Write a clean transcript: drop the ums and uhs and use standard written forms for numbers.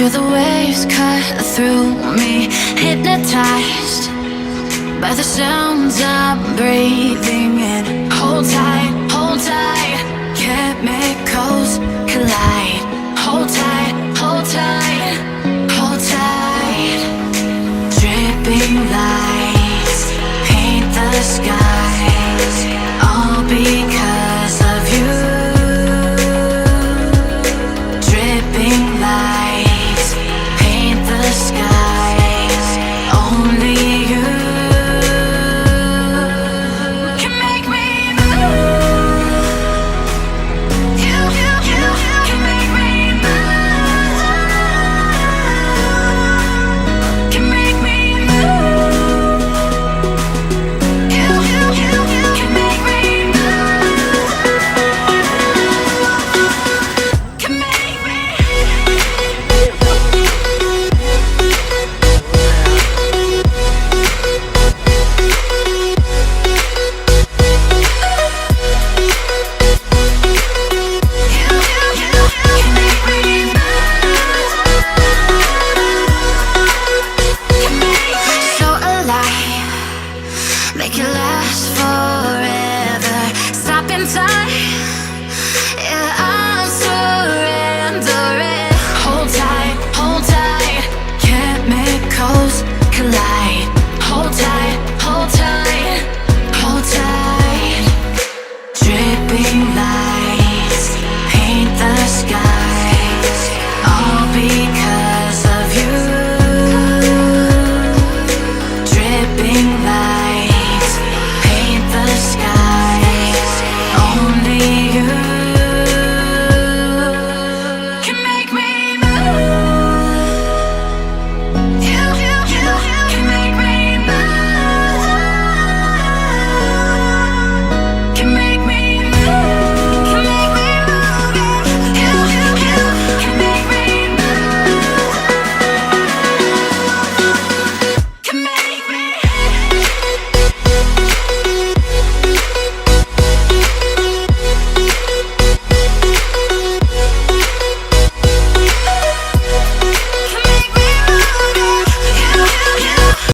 Feel the waves cut through me, hypnotized by the sounds I'm breathing in. Hold tight, hold tight, chemicals collide. Hold tight, hold tight, hold tight. Dripping lights paint the sky.